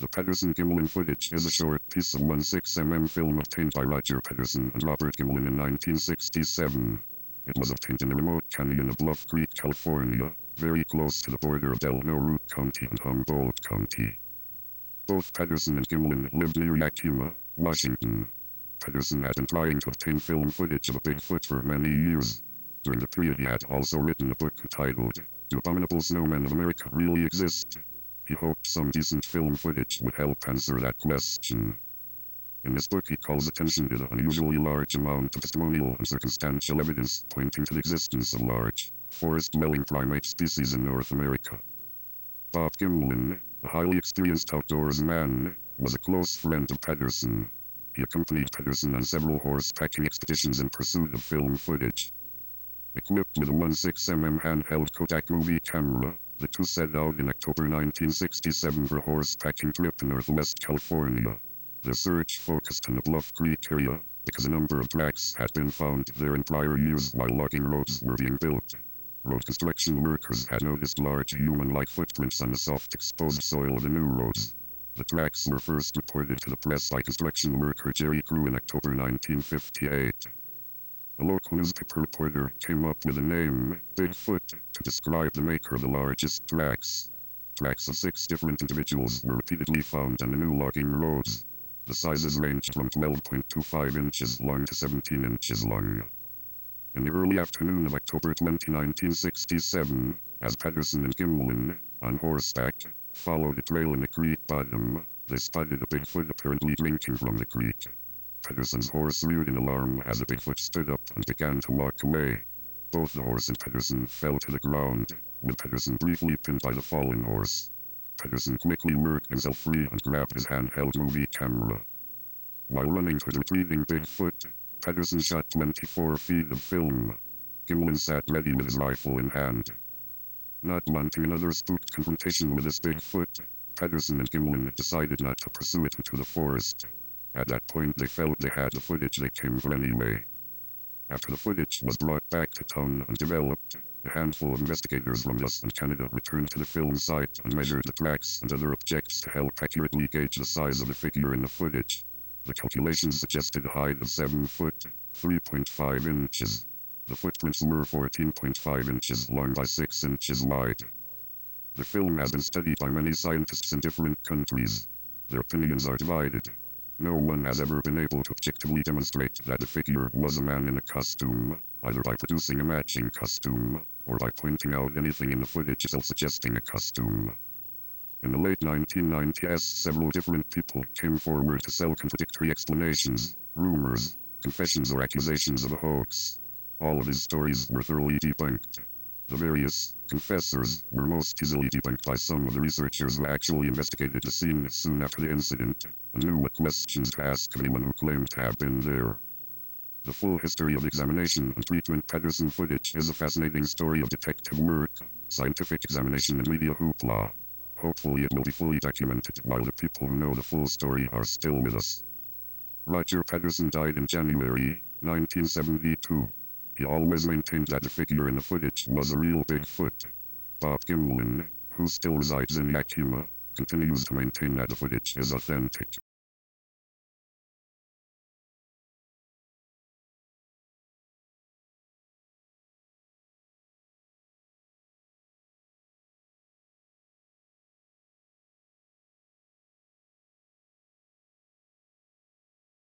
The Patterson Gimlin footage is a short piece of 16mm film obtained by Roger Patterson and Robert Gimlin in 1967. It was obtained in the remote canyon of Bluff Creek, California, very close to the border of Del Norte County and Humboldt County. Both Patterson and Gimlin lived near Yakima, Washington. Patterson had been trying to obtain film footage of a Bigfoot for many years. During the period he had also written a book entitled, "Do Abominable Snowmen of America Really Exist?" He hoped some decent film footage would help answer that question. In this book he calls attention to the unusually large amount of testimonial and circumstantial evidence pointing to the existence of large, forest-dwelling primate species in North America. Bob Gimlin, a highly experienced outdoors man, was a close friend of Patterson. He accompanied Patterson on several horse-packing expeditions in pursuit of film footage. Equipped with a 16mm handheld Kodak movie camera, the two set out in October 1967 for a horse-packing trip to Northwest California. Their search focused on the Bluff Creek area, because a number of tracks had been found there in prior years while logging roads were being built. Road construction workers had noticed large human-like footprints on the soft exposed soil of the new roads. The tracks were first reported to the press by construction worker Jerry Crew in October 1958. A local newspaper reporter came up with the name Bigfoot to describe the maker of the largest tracks. Tracks of 6 different individuals were repeatedly found on the new logging roads. The sizes ranged from 12.25 inches long to 17 inches long. In the early afternoon of October 20, 1967, as Patterson and Gimlin, on horseback, followed a trail in the creek bottom, they spotted a Bigfoot apparently drinking from the creek. Patterson's horse reared in alarm as the Bigfoot stood up and began to walk away. Both the horse and Patterson fell to the ground, with Patterson briefly pinned by the fallen horse. Patterson quickly worked himself free and grabbed his handheld movie camera. While running toward the retreating Bigfoot, Patterson shot 24 feet of film. Gimlin sat ready with his rifle in hand. Not wanting another spooked confrontation with this Bigfoot, Patterson and Gimlin decided not to pursue it into the forest. At that point they felt they had the footage they came for anyway. After the footage was brought back to town and developed, a handful of investigators from US and Canada returned to the film site and measured the tracks and other objects to help accurately gauge the size of the figure in the footage. The calculations suggested a height of 7 foot, 3.5 inches. The footprints were 14.5 inches long by 6 inches wide. The film has been studied by many scientists in different countries. Their opinions are divided. No one has ever been able to objectively demonstrate that the figure was a man in a costume, either by producing a matching costume, or by pointing out anything in the footage itself suggesting a costume. In the late 1990s, several different people came forward to sell contradictory explanations, rumors, confessions or accusations of a hoax. All of these stories were thoroughly debunked. The various confessors were most easily debunked by some of the researchers who actually investigated the scene soon after the incident, and knew what questions to ask of anyone who claimed to have been there. The full history of examination and treatment Patterson footage is a fascinating story of detective work, scientific examination and media hoopla. Hopefully it will be fully documented while the people who know the full story are still with us. Roger Patterson died in January 1972. He always maintained that the figure in the footage was a real Bigfoot. Bob Gimlin, who still resides in Yakima, continues to maintain that the footage is authentic.